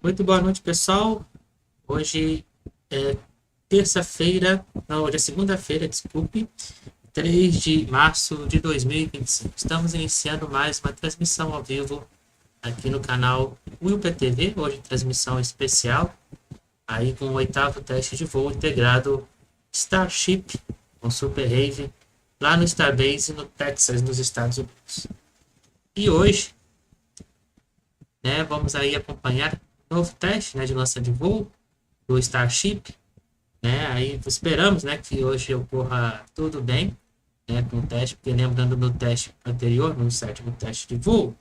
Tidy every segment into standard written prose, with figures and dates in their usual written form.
Muito boa noite, pessoal. Hoje é terça-feira, não, hoje é segunda-feira, desculpe, 3 de março de 2025. Estamos iniciando mais uma transmissão ao vivo aqui no canal WillPTV, hoje transmissão especial, aí com o oitavo teste de voo integrado Starship com Super Rave, lá no Starbase, no Texas, nos Estados Unidos. E hoje, né, vamos aí acompanhar o novo teste, né, de lançamento de voo do Starship, né? Aí esperamos, né, que hoje ocorra tudo bem, né, com o teste, porque lembrando do teste anterior, no sétimo teste de voo,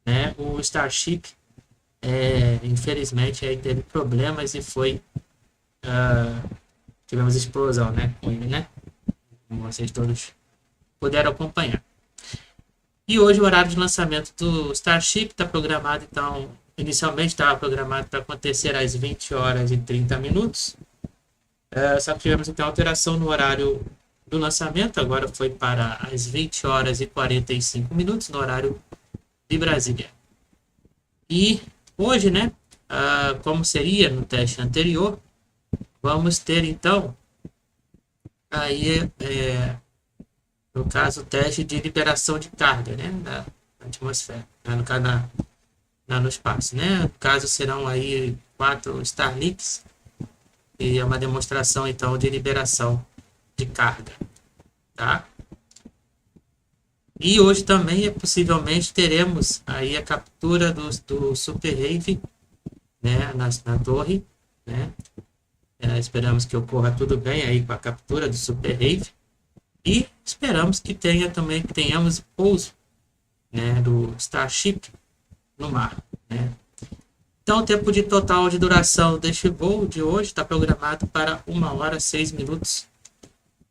né, o Starship, infelizmente, aí teve problemas e foi, tivemos explosão, né, com ele, né, como vocês todos puderam acompanhar. E hoje o horário de lançamento do Starship está programado, então, inicialmente estava programado para acontecer às 20 horas e 30 minutos, só que tivemos então alteração no horário do lançamento, agora foi para as 20 horas e 45 minutos no horário de Brasília. E hoje, né, como seria no teste anterior, vamos ter então aí, no caso, o teste de liberação de carga, né, na atmosfera, no caso no espaço, né? No caso serão aí 4 Starlinks e é uma demonstração então de liberação de carga, tá? E hoje também possivelmente teremos aí a captura do Super Rave, né, na torre, né? Esperamos que ocorra tudo bem aí com a captura do Super Rave e esperamos que tenhamos pouso, né, do Starship no mar, né? Então, o tempo de total de duração deste voo de hoje está programado para 1 hora, 6 minutos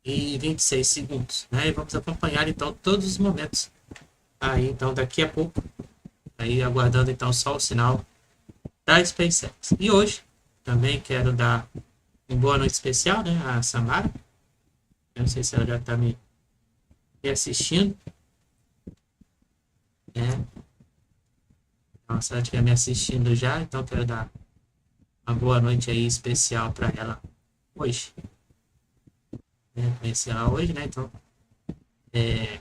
e 26 segundos, né? E vamos acompanhar então todos os momentos aí, então daqui a pouco, aí aguardando então só o sinal da Spacex. E hoje também quero dar uma boa noite especial, né, a Samara. Eu não sei se ela já está me assistindo, né? Então, se ela estiver me assistindo já, então quero dar uma boa noite aí especial para ela hoje, né? Conheci ela hoje, né? Então, é,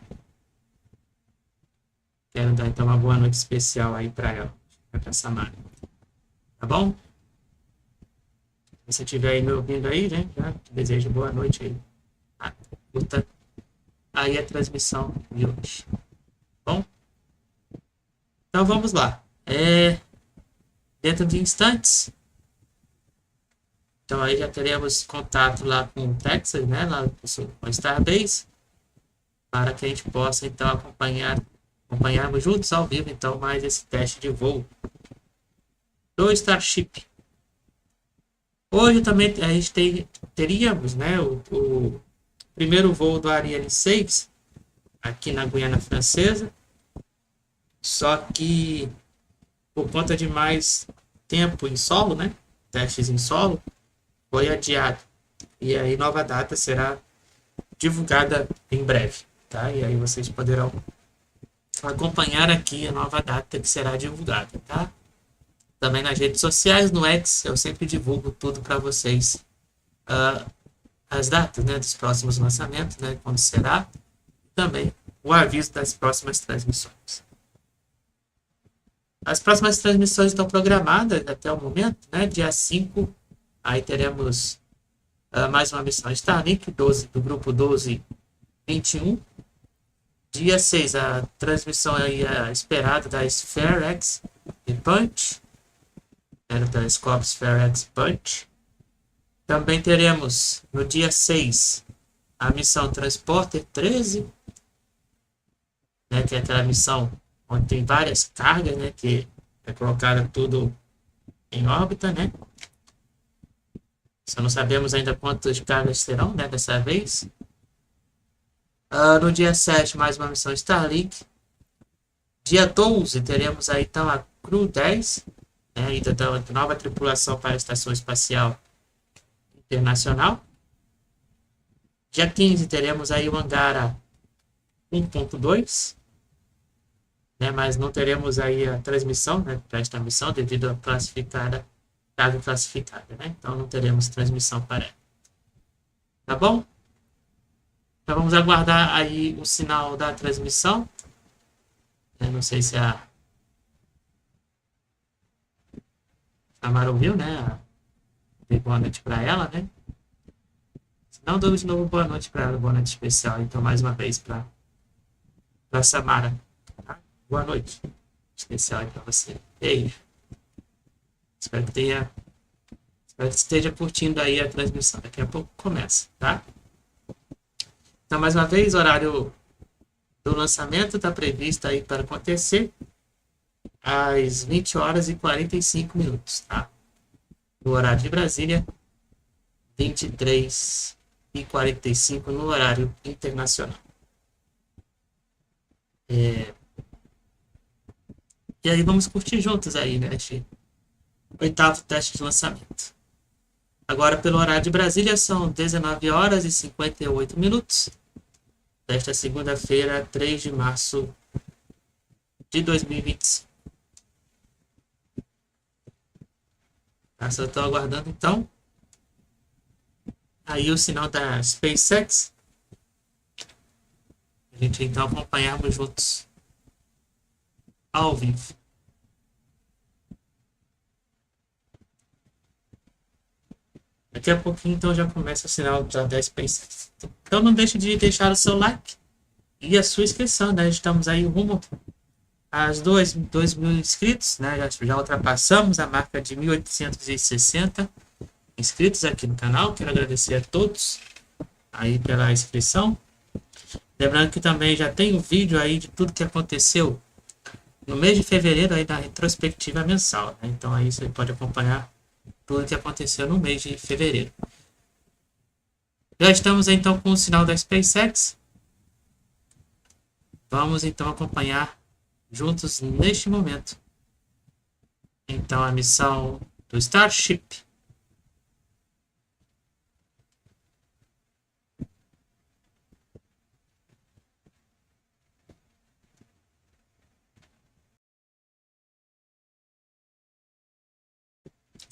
quero dar então uma boa noite especial aí para ela, para Samara. Tá bom? Se você estiver aí me ouvindo aí, né? Já desejo boa noite aí. Curta aí a transmissão de hoje. Bom? Então vamos lá. Dentro de instantes, então aí já teremos contato lá com o Texas, né? Lá com o Starbase, para que a gente possa então acompanharmos juntos ao vivo então mais esse teste de voo do Starship. Hoje também a gente teríamos, né, o primeiro voo do Ariane 6 aqui na Guiana Francesa, só que por conta de mais tempo em solo, né, testes em solo, foi adiado. E aí nova data será divulgada em breve, tá? E aí vocês poderão acompanhar aqui a nova data que será divulgada, tá? Também nas redes sociais, no X, eu sempre divulgo tudo para vocês, as datas, né, dos próximos lançamentos, né, quando será, também o aviso das próximas transmissões. As próximas transmissões estão programadas até o momento, né, dia 5, aí teremos mais uma missão Starlink 12, do grupo 1221. Dia 6, a transmissão aí esperada da Spacex e Punch, no telescópio Spacex Punch. Também teremos no dia 6 a missão Transporter 13, né, que é aquela missão onde tem várias cargas, né, que é colocada tudo em órbita, né? Só não sabemos ainda quantas cargas serão, né, dessa vez. No dia 7, mais uma missão Starlink. Dia 12, teremos aí então a Crew 10, né, ainda da nova tripulação para a Estação Espacial Internacional. Dia 15, teremos aí o Angara 1.2. né? Mas não teremos aí a transmissão, né? Para esta missão, devido a classificada, carga classificada, né? Então não teremos transmissão para ela. Tá bom? Então vamos aguardar aí o sinal da transmissão. Eu não sei se a Mara ouviu, né? Dei boa noite para ela, né? Se não, dou de novo boa noite para ela, boa noite especial. Então, mais uma vez para Samara. Tá? Boa noite especial aí para você. Beijo. Espero que tenha. Espero que esteja curtindo aí a transmissão. Daqui a pouco começa, tá? Então, mais uma vez, o horário do lançamento está previsto aí para acontecer às 20 horas e 45 minutos, tá? No horário de Brasília, 23 e 45 no horário internacional. E aí vamos curtir juntos aí, né? Este 8º teste de lançamento. Agora, pelo horário de Brasília, são 19 horas e 58 minutos desta segunda-feira, 3 de março de 2025. Tá? Só estou aguardando, então, aí o sinal da Spacex. A gente, então, acompanharmos juntos ao vivo. Daqui a pouquinho, então, já começa o sinal da SpaceX. Então, não deixe de deixar o seu like e a sua inscrição, né? Estamos aí rumo às 2 mil inscritos, né? Já ultrapassamos a marca de 1.860 inscritos aqui no canal. Quero agradecer a todos aí pela inscrição. Lembrando que também já tem um vídeo aí de tudo que aconteceu no mês de fevereiro aí da retrospectiva mensal, né? Então aí você pode acompanhar tudo que aconteceu no mês de fevereiro. Já estamos então com o sinal da SpaceX. Vamos então acompanhar juntos neste momento. Então a missão do Starship.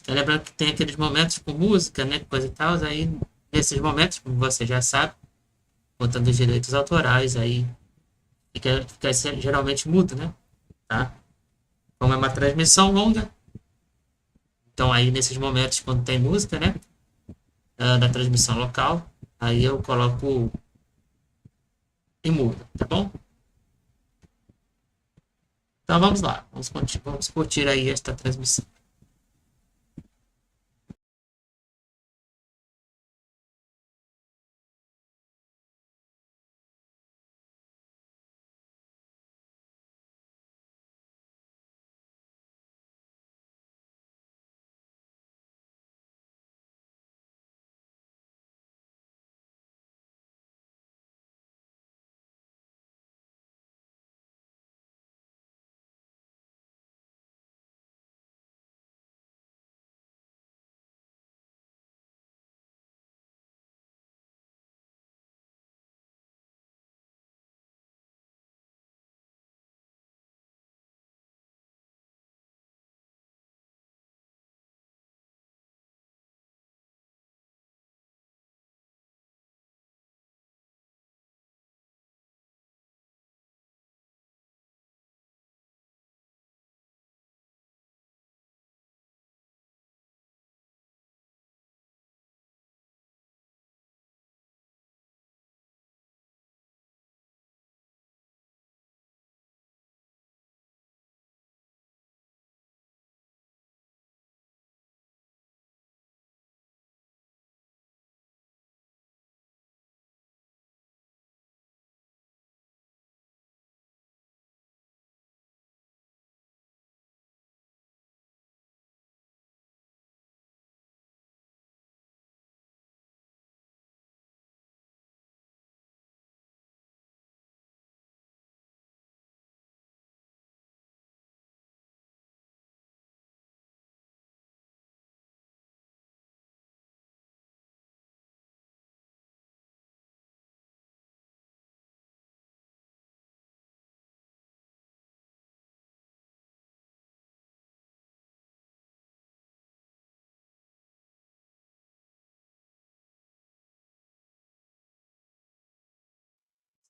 Lembrando que tem aqueles momentos com música, né, coisa e tal, aí nesses momentos, como você já sabe, contando os direitos autorais, aí fica geralmente mudo, né, tá? Como é uma transmissão longa, então aí nesses momentos quando tem música, né, da transmissão local, aí eu coloco em mudo, tá bom? Então vamos lá, vamos curtir aí esta transmissão.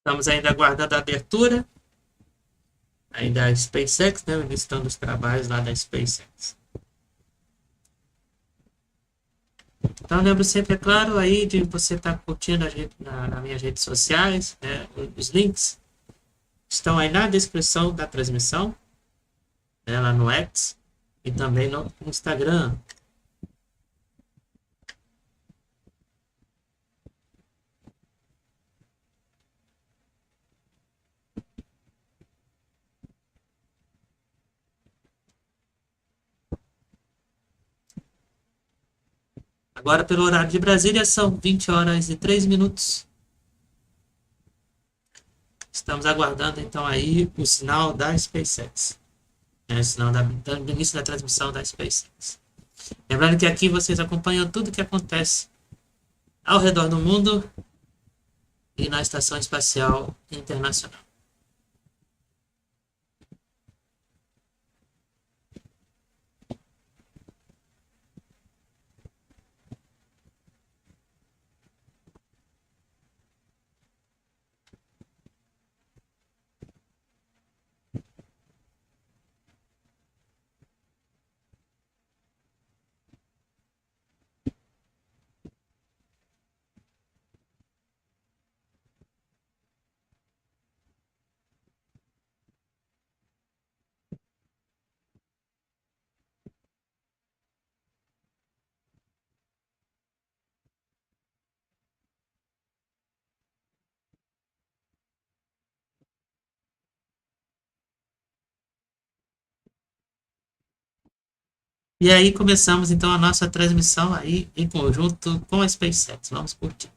Estamos ainda aguardando a abertura aí da Spacex, né? Listando os trabalhos lá da Spacex. Então, lembro sempre, é claro, aí de você estar curtindo nas minhas redes sociais, né? Os links estão aí na descrição da transmissão, né? Lá no X e também no Instagram. Agora, pelo horário de Brasília, são 20 horas e 3 minutos. Estamos aguardando, então, aí o sinal da SpaceX. O sinal do início da transmissão da SpaceX. Lembrando que aqui vocês acompanham tudo o que acontece ao redor do mundo e na Estação Espacial Internacional. E aí começamos então a nossa transmissão aí em conjunto com a SpaceX. Vamos curtir.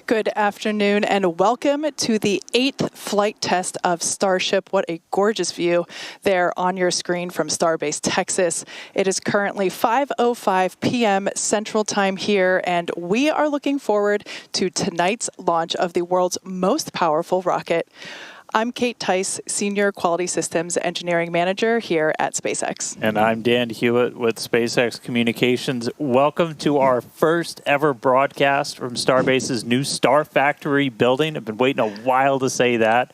Good afternoon and welcome to the 8th flight test of Starship. What a gorgeous view there on your screen from Starbase, Texas. It is currently 5:05 p.m. Central Time here, and we are looking forward to tonight's launch of the world's most powerful rocket. I'm Kate Tice, Senior Quality Systems Engineering Manager here at SpaceX. And I'm Dan Hewitt with SpaceX Communications. Welcome to our first ever broadcast from Starbase's new Star Factory building. I've been waiting a while to say that.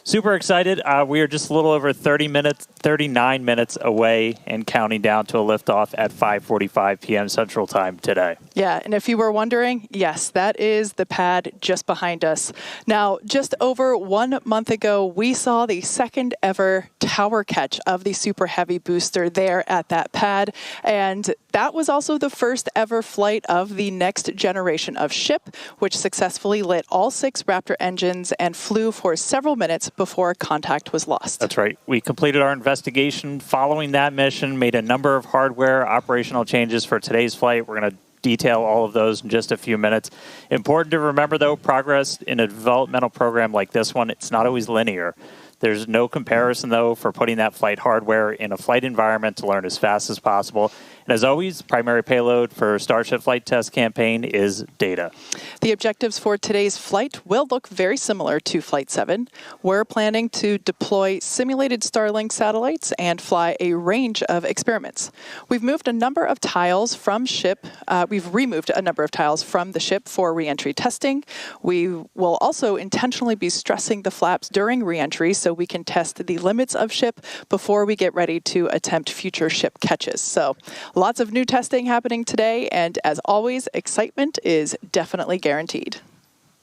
Super excited. We are just a little over 39 minutes away and counting down to a liftoff at 5:45 p.m. Central Time today. Yeah, and if you were wondering, yes, that is the pad just behind us. Now, just over 1 month ago, we saw the second ever tower catch of the Super Heavy booster there at that pad, and that was also the first ever flight of the next generation of ship, which successfully lit all 6 Raptor engines and flew for several minutes before contact was lost. That's right. We completed our investigation following that mission, made a number of hardware operational changes for today's flight. We're going to detail all of those in just a few minutes. Important to remember, though, progress in a developmental program like this one, it's not always linear. There's no comparison, though, for putting that flight hardware in a flight environment to learn as fast as possible. And as always, primary payload for Starship Flight Test campaign is data. The objectives for today's flight will look very similar to Flight 7. We're planning to deploy simulated Starlink satellites and fly a range of experiments. We've moved a number of tiles from ship. We've removed a number of tiles from the ship for reentry testing. We will also intentionally be stressing the flaps during reentry so so we can test the limits of ship before we get ready to attempt future ship catches. So lots of new testing happening today, and as always, excitement is definitely guaranteed.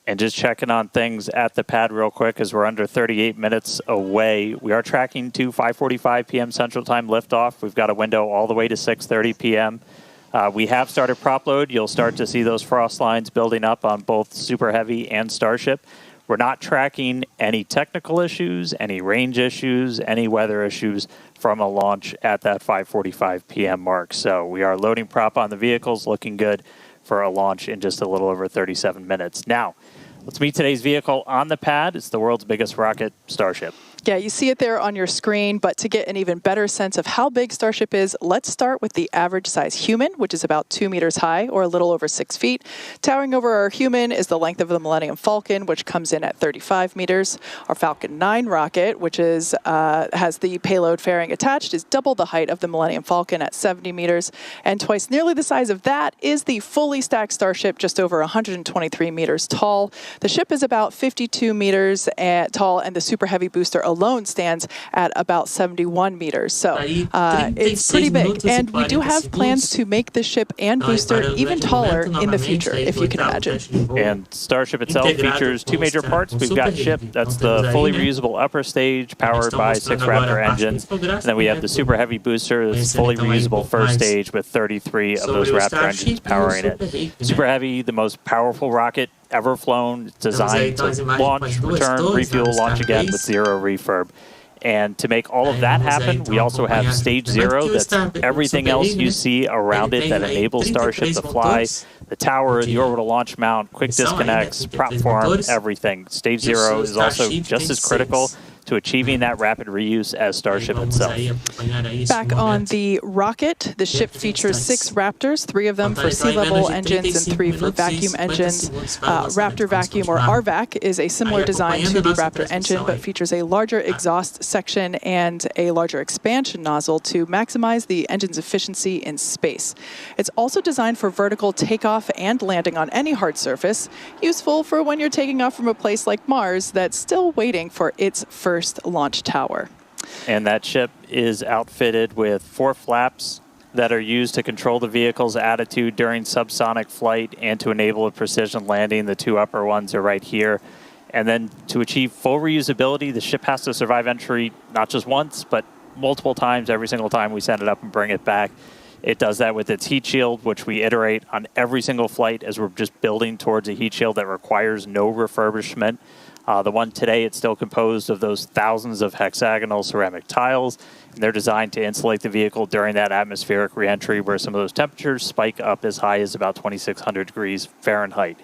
And just checking on things at the pad real quick as we're under 38 minutes away. We are tracking to 5:45 p.m. Central Time liftoff. We've got a window all the way to 6:30 p.m. We have started prop load. You'll start to see those frost lines building up on both Super Heavy and Starship. We're not tracking any technical issues, any range issues, any weather issues from a launch at that 5:45 p.m. mark. So we are loading prop on the vehicles, looking good for a launch in just a little over 37 minutes. Now, let's meet today's vehicle on the pad. It's the world's biggest rocket, Starship. Yeah, you see it there on your screen, but to get an even better sense of how big Starship is, let's start with the average size human, which is about 2 meters high, or a little over 6 feet. Towering over our human is the length of the Millennium Falcon, which comes in at 35 meters. Our Falcon 9 rocket, which is has the payload fairing attached, is double the height of the Millennium Falcon at 70 meters. And twice nearly the size of that is the fully stacked Starship, just over 123 meters tall. The ship is about 52 meters tall, and the Super Heavy booster alone stands at about 71 meters. So it's pretty big. And we do have plans to make the ship and booster even taller in the future, if you can imagine. And Starship itself features two major parts. We've got ship, that's the fully reusable upper stage powered by 6 Raptor engines. And then we have the Super Heavy booster, that's fully reusable first stage with 33 of those Raptor engines powering it. Super Heavy, the most powerful rocket ever flown. It's designed to launch, return, refuel, launch again with zero refurb. And to make all of that happen, we also have Stage 0. That's everything else you see around it that enables Starship to fly. The tower, the orbital launch mount, quick disconnects, prop form, everything. Stage 0 is also just as critical to achieving that rapid reuse as Starship itself. Back on the rocket, the ship features 6 Raptors, 3 of them for sea-level engines and 3 for vacuum engines. Raptor Vacuum, or RVAC, is a similar design to the Raptor engine, but features a larger exhaust section and a larger expansion nozzle to maximize the engine's efficiency in space. It's also designed for vertical takeoff and landing on any hard surface, useful for when you're taking off from a place like Mars that's still waiting for its first launch tower. And that ship is outfitted with 4 flaps that are used to control the vehicle's attitude during subsonic flight and to enable a precision landing. The 2 upper ones are right here. And then to achieve full reusability, the ship has to survive entry not just once, but multiple times, every single time we send it up and bring it back. It does that with its heat shield, which we iterate on every single flight as we're just building towards a heat shield that requires no refurbishment. The one today, it's still composed of those thousands of hexagonal ceramic tiles, and they're designed to insulate the vehicle during that atmospheric reentry where some of those temperatures spike up as high as about 2,600 degrees Fahrenheit.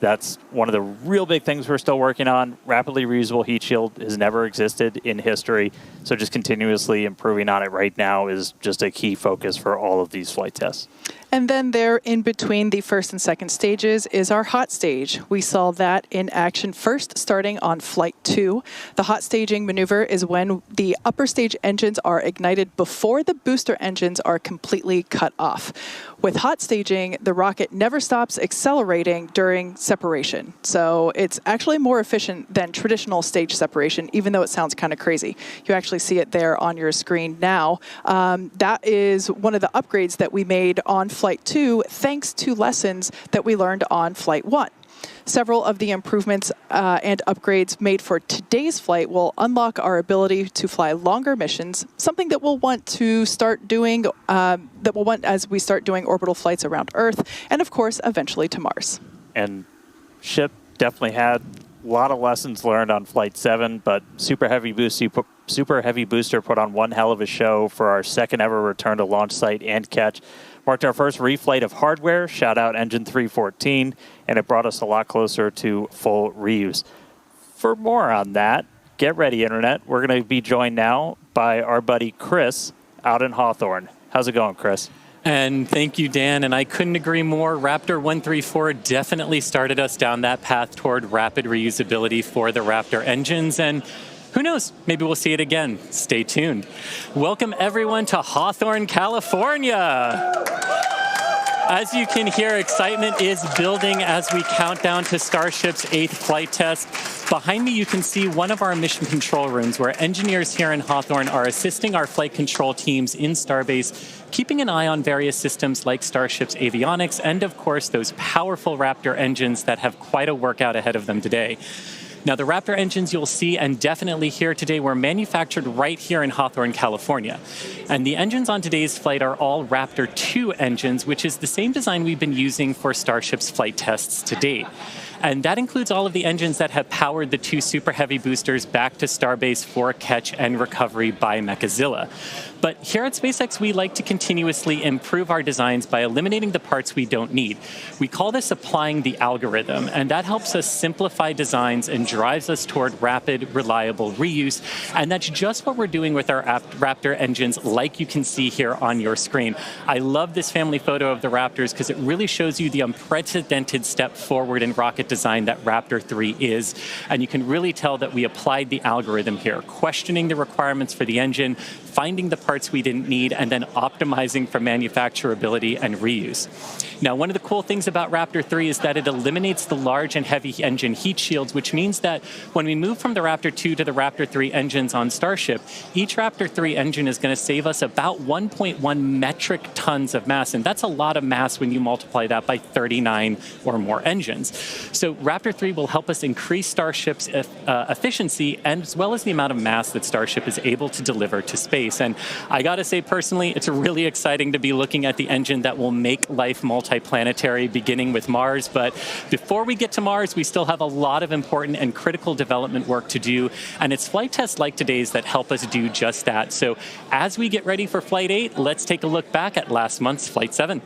That's one of the real big things we're still working on. Rapidly reusable heat shield has never existed in history, so just continuously improving on it right now is just a key focus for all of these flight tests. And then there in between the first and second stages is our hot stage. We saw that in action first starting on Flight 2. The hot staging maneuver is when the upper stage engines are ignited before the booster engines are completely cut off. With hot staging, the rocket never stops accelerating during separation. So it's actually more efficient than traditional stage separation, even though it sounds kind of crazy. You actually see it there on your screen now. That is one of the upgrades that we made on Flight 2, thanks to lessons that we learned on Flight 1. Several of the improvements and upgrades made for today's flight will unlock our ability to fly longer missions, something that we'll want to start doing, as we start doing orbital flights around Earth, and of course, eventually to Mars. And ship definitely had a lot of lessons learned on Flight 7, but Super Heavy Booster put on one hell of a show for our second ever return to launch site and catch. Marked our first reflight of hardware, shout out Engine 314, and it brought us a lot closer to full reuse. For more on that, get ready, Internet. We're going to be joined now by our buddy Chris out in Hawthorne. How's it going, Chris? And thank you, Dan, and I couldn't agree more. Raptor 134 definitely started us down that path toward rapid reusability for the Raptor engines, and who knows, maybe we'll see it again. Stay tuned. Welcome, everyone, to Hawthorne, California. As you can hear, excitement is building as we count down to Starship's 8th flight test. Behind me, you can see one of our mission control rooms where engineers here in Hawthorne are assisting our flight control teams in Starbase, keeping an eye on various systems like Starship's avionics and, of course, those powerful Raptor engines that have quite a workout ahead of them today. Now, the Raptor engines you'll see and definitely hear today were manufactured right here in Hawthorne, California. And the engines on today's flight are all Raptor 2 engines, which is the same design we've been using for Starship's flight tests to date. And that includes all of the engines that have powered the 2 Super Heavy boosters back to Starbase for catch and recovery by Mechazilla. But here at SpaceX, we like to continuously improve our designs by eliminating the parts we don't need. We call this applying the algorithm, and that helps us simplify designs and drives us toward rapid, reliable reuse. And that's just what we're doing with our Raptor engines, like you can see here on your screen. I love this family photo of the Raptors because it really shows you the unprecedented step forward in rocket design that Raptor 3 is. And you can really tell that we applied the algorithm here, questioning the requirements for the engine, finding the parts we didn't need, and then optimizing for manufacturability and reuse. Now, one of the cool things about Raptor 3 is that it eliminates the large and heavy engine heat shields, which means that when we move from the Raptor 2 to the Raptor 3 engines on Starship, each Raptor 3 engine is going to save us about 1.1 metric tons of mass, and that's a lot of mass when you multiply that by 39 or more engines. So Raptor 3 will help us increase Starship's efficiency and as well as the amount of mass that Starship is able to deliver to space. And I gotta say personally, it's really exciting to be looking at the engine that will make life multiplanetary, beginning with Mars. But before we get to Mars, we still have a lot of important and critical development work to do. And it's flight tests like today's that help us do just that. So as we get ready for Flight 8, let's take a look back at last month's Flight 7.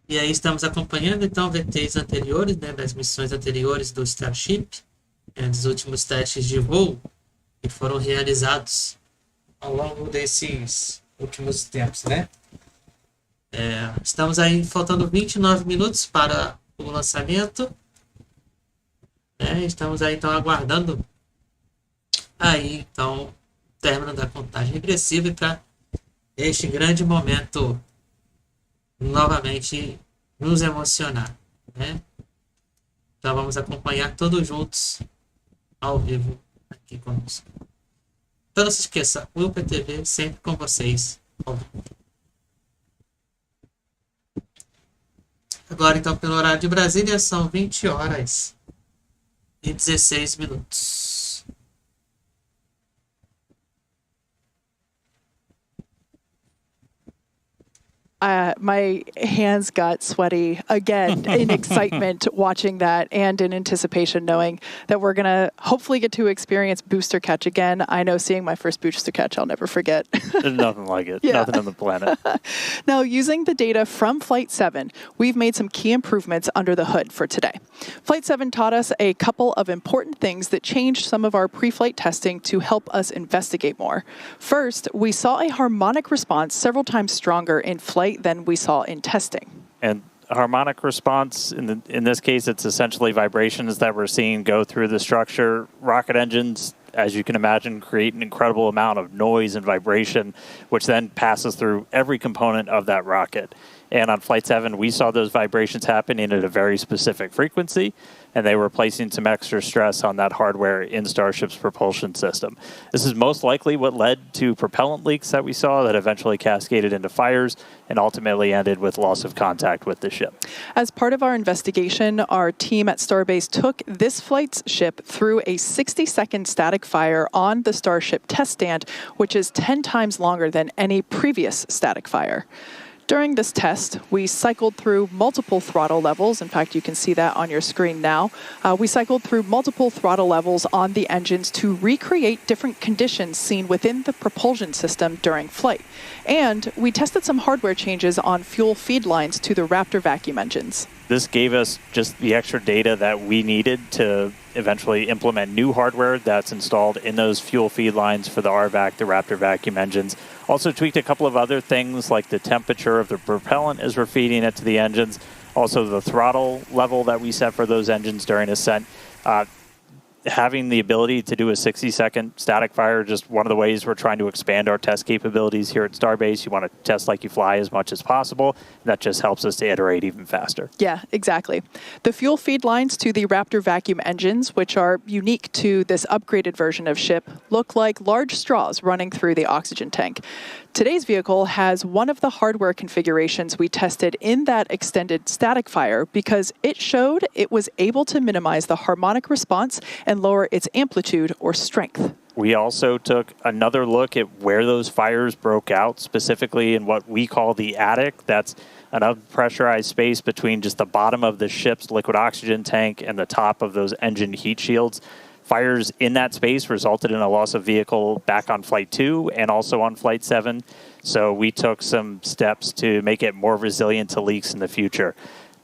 E aí estamos acompanhando então VTs anteriores, né, das missões anteriores do Starship, dos últimos testes de voo que foram realizados ao longo desses últimos tempos, né? Estamos aí faltando 29 minutos para o lançamento, né? Estamos aí então aguardando aí então o término da contagem regressiva para este grande momento novamente nos emocionar, né? Então vamos acompanhar todos juntos ao vivo aqui conosco. Então não se esqueça, WillPTV sempre com vocês. Agora então pelo horário de Brasília são 20 horas e 16 minutos. My hands got sweaty again in excitement watching that and in anticipation knowing that we're going to hopefully get to experience booster catch again. I know seeing my first booster catch, I'll never forget. There's nothing like it. Yeah. Nothing on the planet. Now, using the data from Flight 7, we've made some key improvements under the hood for today. Flight 7 taught us a couple of important things that changed some of our pre-flight testing to help us investigate more. First, we saw a harmonic response several times stronger in flight than we saw in testing. And harmonic response, in this case, it's essentially vibrations that we're seeing go through the structure. Rocket engines, as you can imagine, create an incredible amount of noise and vibration, which then passes through every component of that rocket. And on Flight 7, we saw those vibrations happening at a very specific frequency, and they were placing some extra stress on that hardware in Starship's propulsion system. This is most likely what led to propellant leaks that we saw that eventually cascaded into fires and ultimately ended with loss of contact with the ship. As part of our investigation, our team at Starbase took this flight's ship through a 60-second static fire on the Starship test stand, which is 10 times longer than any previous static fire. During this test, we cycled through multiple throttle levels. In fact, you can see that on your screen now. We cycled through multiple throttle levels on the engines to recreate different conditions seen within the propulsion system during flight. And we tested some hardware changes on fuel feed lines to the Raptor vacuum engines. This gave us just the extra data that we needed to eventually implement new hardware that's installed in those fuel feed lines for the RVAC, the Raptor vacuum engines. Also tweaked a couple of other things like the temperature of the propellant as we're feeding it to the engines. Also the throttle level that we set for those engines during ascent. Having the ability to do a 60-second static fire, just one of the ways we're trying to expand our test capabilities here at Starbase. You want to test like you fly as much as possible. That just helps us to iterate even faster. Yeah, exactly. The fuel feed lines to the Raptor vacuum engines, which are unique to this upgraded version of ship, look like large straws running through the oxygen tank. Today's vehicle has one of the hardware configurations we tested in that extended static fire because it showed it was able to minimize the harmonic response and lower its amplitude or strength. We also took another look at where those fires broke out, specifically in what we call the attic. That's an unpressurized space between just the bottom of the ship's liquid oxygen tank and the top of those engine heat shields. Fires in that space resulted in a loss of vehicle back on Flight 2 and also on Flight 7. So we took some steps to make it more resilient to leaks in the future.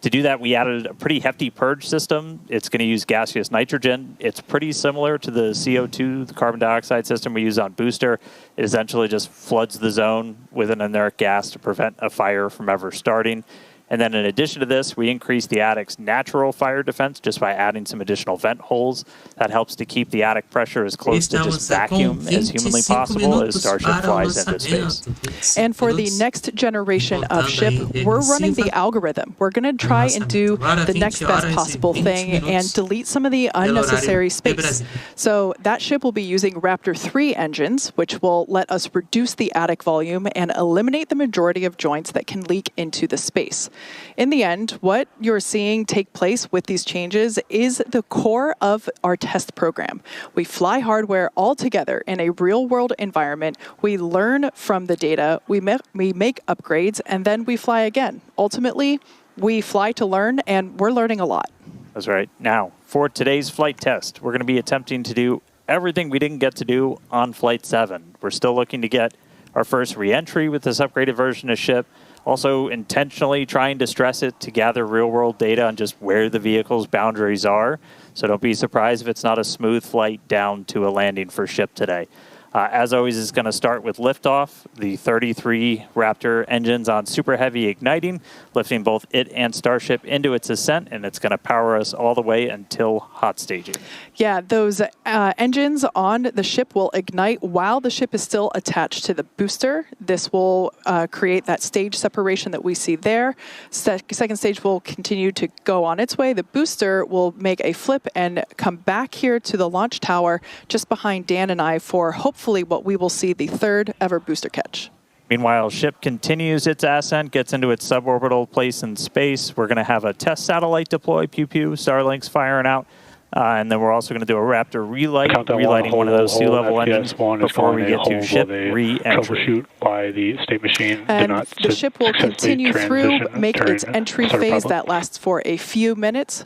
To do that, we added a pretty hefty purge system. It's going to use gaseous nitrogen. It's pretty similar to the CO2, the carbon dioxide system we use on booster. It essentially just floods the zone with an inert gas to prevent a fire from ever starting. And then in addition to this, we increased the attic's natural fire defense just by adding some additional vent holes. That helps to keep the attic pressure as close to just vacuum as humanly possible as Starship flies into space. And for the next generation of ship, we're running the algorithm. We're going to try and do the next best possible thing and delete some of the unnecessary space. So that ship will be using Raptor 3 engines, which will let us reduce the attic volume and eliminate the majority of joints that can leak into the space. In the end, what you're seeing take place with these changes is the core of our test program. We fly hardware all together in a real-world environment. We learn from the data, we make upgrades, and then we fly again. Ultimately, we fly to learn, and we're learning a lot. That's right. Now, for today's flight test, we're going to be attempting to do everything we didn't get to do on Flight 7. We're still looking to get our first re-entry with this upgraded version of ship. Also intentionally trying to stress it to gather real-world data on just where the vehicle's boundaries are. So don't be surprised if it's not a smooth flight down to a landing for ship today. As always, it's going to start with liftoff. The 33 Raptor engines on super heavy igniting, lifting both it and Starship into its ascent, and it's going to power us all the way until hot staging. Yeah, those engines on the ship will ignite while the ship is still attached to the booster. This will create that stage separation that we see there. Second stage will continue to go on its way. The booster will make a flip and come back here to the launch tower just behind Dan and I for hopefully what we will see the third ever booster catch. Meanwhile, ship continues its ascent, gets into its suborbital place in space. We're going to have a test satellite deploy, pew pew, Starlink's firing out. And then we're also going to do a Raptor relight, Countdown relighting one of those sea-level engines FPS1 is before we calling get a to hold ship of a re-entry. troubleshoot by the state machine. And the ship will continue through, make its during entry startup phase problem. that lasts for a few minutes.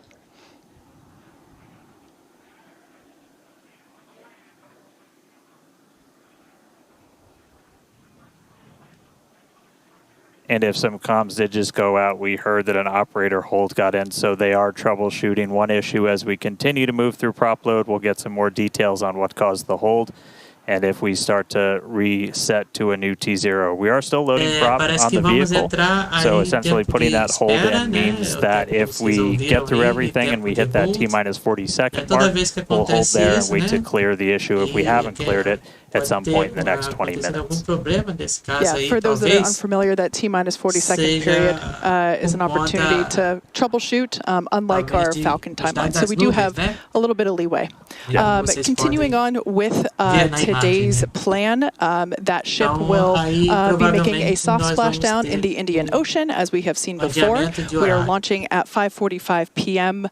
And if some comms did just go out, we heard that an operator hold got in, so they are troubleshooting one issue. As we continue to move through prop load, we'll get some more details on what caused the hold. And if we start to reset to a new T0, we are still loading prop on the vehicle. So essentially putting that hold in means that if we get through everything and we hit that T-minus 40-second mark, we'll hold there and wait to clear the issue if we haven't cleared it at some point in the next 20 minutes. Yeah, for those that are unfamiliar, that T-minus 40-second period is an opportunity to troubleshoot, unlike our Falcon timeline. So we do have a little bit of leeway. Continuing on with today's plan, that ship will be making a soft splashdown in the Indian Ocean, as we have seen before. We are launching at 5:45 p.m.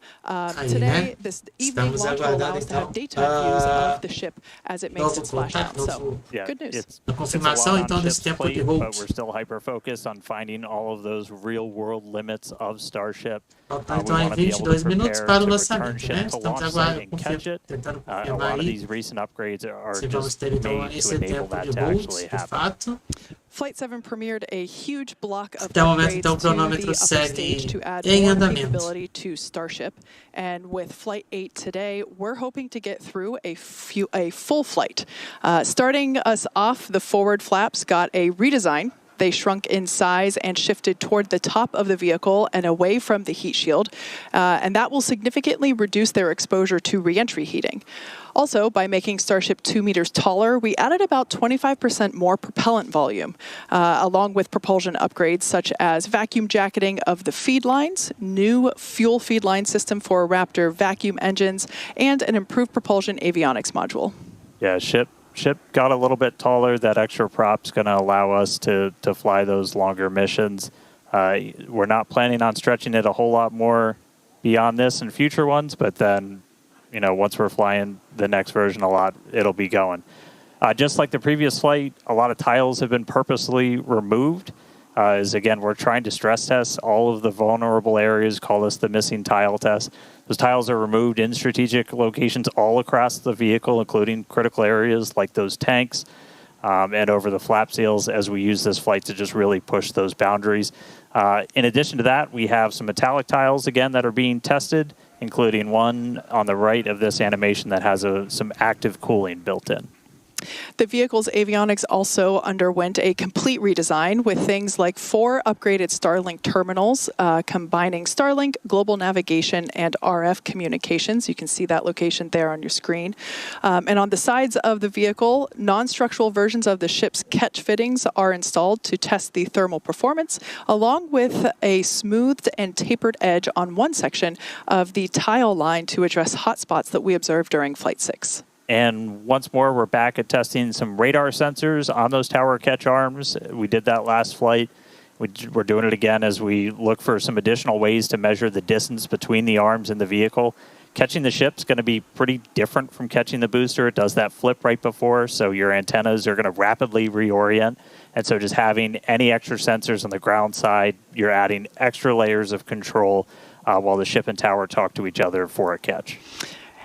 Today. This evening launch will allow us to have daytime views of the ship as it makes its splashdown. So, good news. It's a lot on ship's plate, but we're still hyper-focused on finding all of those real-world limits of Starship. We want to be able to prepare to return ship to launch site and catch it. A lot of these recent upgrades are just made to enable that to actually happen. Flight 7 premiered a huge block of Até o momento, upgrades então, o to the cronômetro upper segue stage to add em more andamento. capability to Starship. And with Flight 8 today, we're hoping to get through a full flight. Starting us off, the forward flaps got a redesign. They shrunk in size and shifted toward the top of the vehicle and away from the heat shield. And that will significantly reduce their exposure to reentry heating. Also, by making Starship 2 meters taller, we added about 25% more propellant volume, along with propulsion upgrades such as vacuum jacketing of the feed lines, new fuel feed line system for Raptor vacuum engines, and an improved propulsion avionics module. Yeah, ship got a little bit taller. That extra prop's going to allow us to fly those longer missions. We're not planning on stretching it a whole lot more beyond this in future ones, but then, you know, once we're flying the next version a lot, it'll be going. Just like the previous flight, a lot of tiles have been purposely removed. Again, we're trying to stress test all of the vulnerable areas, call this the missing tile test. Those tiles are removed in strategic locations all across the vehicle, including critical areas like those tanks and over the flap seals, as we use this flight to just really push those boundaries. In addition to that, we have some metallic tiles, again, that are being tested, including one on the right of this animation that has some active cooling built in. The vehicle's avionics also underwent a complete redesign with things like 4 upgraded Starlink terminals, combining Starlink, global navigation, and RF communications. You can see that location there on your screen. And on the sides of the vehicle, non-structural versions of the ship's catch fittings are installed to test the thermal performance, along with a smoothed and tapered edge on one section of the tile line to address hotspots that we observed during Flight 6. And once more, we're back at testing some radar sensors on those tower catch arms. We did that last flight. We're doing it again as we look for some additional ways to measure the distance between the arms and the vehicle. Catching the ship's going to be pretty different from catching the booster. It does that flip right before, so your antennas are going to rapidly reorient. And so just having any extra sensors on the ground side, you're adding extra layers of control while the ship and tower talk to each other for a catch.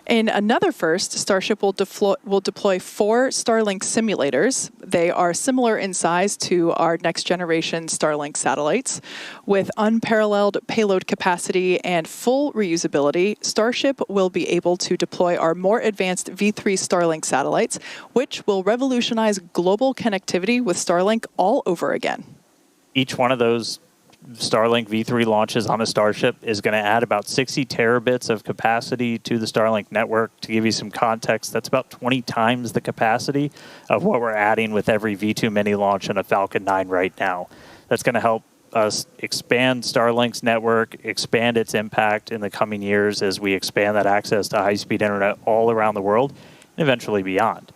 In another first, Starship will deploy 4 Starlink simulators. They are similar in size to our next-generation Starlink satellites. With unparalleled payload capacity and full reusability, Starship will be able to deploy our more advanced V3 Starlink satellites, which will revolutionize global connectivity with Starlink all over again. Each one of those Starlink V3 launches on a Starship is going to add about 60 terabits of capacity to the Starlink network. To give you some context, that's about 20 times the capacity of what we're adding with every V2 mini launch in a Falcon 9 right now. That's going to help us expand Starlink's network, expand its impact in the coming years as we expand that access to high-speed internet all around the world and eventually beyond.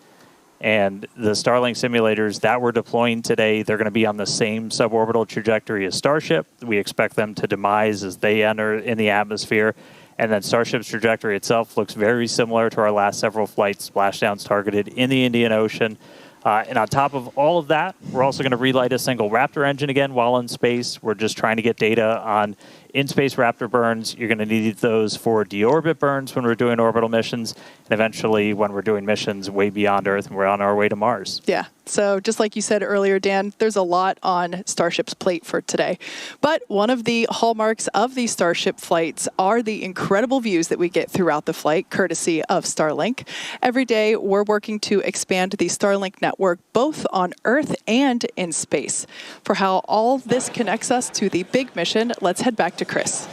And the Starlink simulators that we're deploying today, they're going to be on the same suborbital trajectory as Starship. We expect them to demise as they enter in the atmosphere. And then Starship's trajectory itself looks very similar to our last several flights, splashdowns targeted in the Indian Ocean. And on top of all of that, we're also going to relight a single Raptor engine again while in space. We're just trying to get data on in-space Raptor burns. You're going to need those for deorbit burns when we're doing orbital missions, and eventually when we're doing missions way beyond Earth and we're on our way to Mars. Yeah, so just like you said earlier, Dan, there's a lot on Starship's plate for today. But one of the hallmarks of these Starship flights are the incredible views that we get throughout the flight, courtesy of Starlink. Every day, we're working to expand the Starlink network both on Earth and in space. For how all this connects us to the big mission, let's head back to Chris.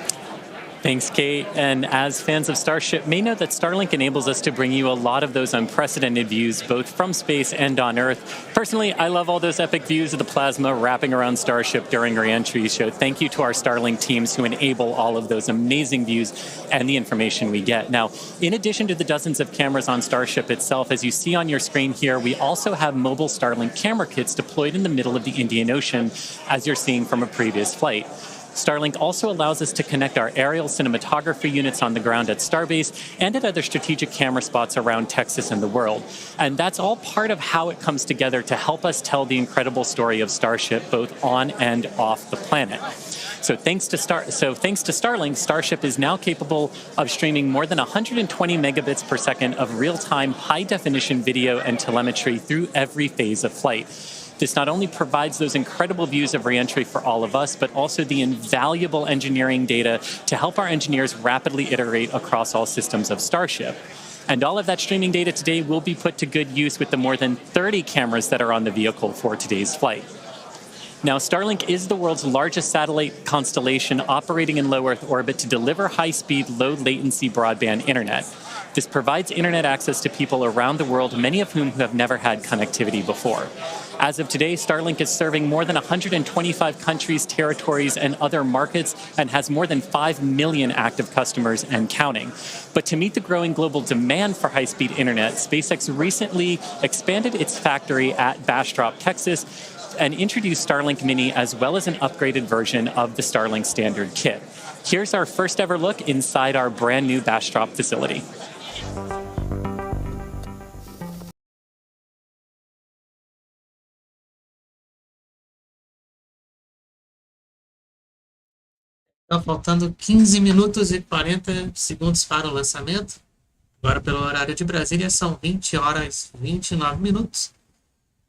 Thanks, Kate. And as fans of Starship may know that Starlink enables us to bring you a lot of those unprecedented views, both from space and on Earth. Personally, I love all those epic views of the plasma wrapping around Starship during re-entry. So thank you to our Starlink teams who enable all of those amazing views and the information we get. Now, in addition to the dozens of cameras on Starship itself, as you see on your screen here, we also have mobile Starlink camera kits deployed in the middle of the Indian Ocean, as you're seeing from a previous flight. Starlink also allows us to connect our aerial cinematography units on the ground at Starbase and at other strategic camera spots around Texas and the world. And that's all part of how it comes together to help us tell the incredible story of Starship, both on and off the planet. So thanks to Starlink, Starship is now capable of streaming more than 120 megabits per second of real-time, high-definition video and telemetry through every phase of flight. This not only provides those incredible views of reentry for all of us, but also the invaluable engineering data to help our engineers rapidly iterate across all systems of Starship. And all of that streaming data today will be put to good use with the more than 30 cameras that are on the vehicle for today's flight. Now, Starlink is the world's largest satellite constellation operating in low Earth orbit to deliver high-speed, low-latency broadband internet. This provides internet access to people around the world, many of whom have never had connectivity before. As of today, Starlink is serving more than 125 countries, territories, and other markets, and has more than 5 million active customers and counting. But to meet the growing global demand for high-speed internet, Spacex recently expanded its factory at Bastrop, Texas, and introduced Starlink Mini as well as an upgraded version of the Starlink standard kit. Here's our first ever look inside our brand new Bastrop facility. Então, faltando 15 minutos e 40 segundos para o lançamento. Agora, pelo horário de Brasília, são 20 horas e 29 minutos.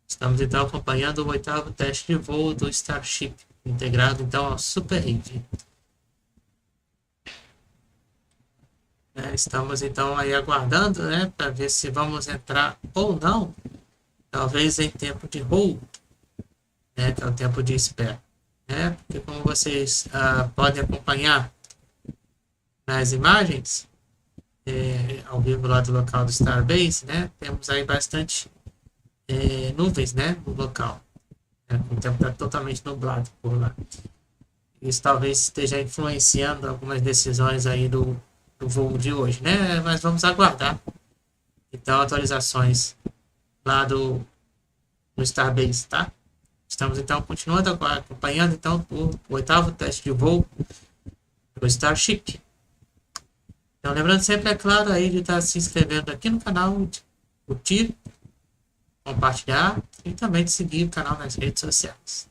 Estamos, então, acompanhando o 8º teste de voo do Starship, integrado, então, ao Super Heavy. Estamos, então, aí aguardando, né, para ver se vamos entrar ou não, talvez em tempo de hold, né, que é o tempo de espera. Porque como vocês podem acompanhar nas imagens, ao vivo lá do local do Starbase, né, temos aí bastante nuvens, né, no local. O tempo está totalmente nublado por lá. Isso talvez esteja influenciando algumas decisões aí do voo de hoje, né? Mas vamos aguardar. Então, atualizações lá do Starbase, tá? Estamos, então, continuando acompanhando, então, o 8º teste de voo do Starship. Então, lembrando sempre, é claro, aí de estar se inscrevendo aqui no canal, de curtir, compartilhar e também de seguir o canal nas redes sociais.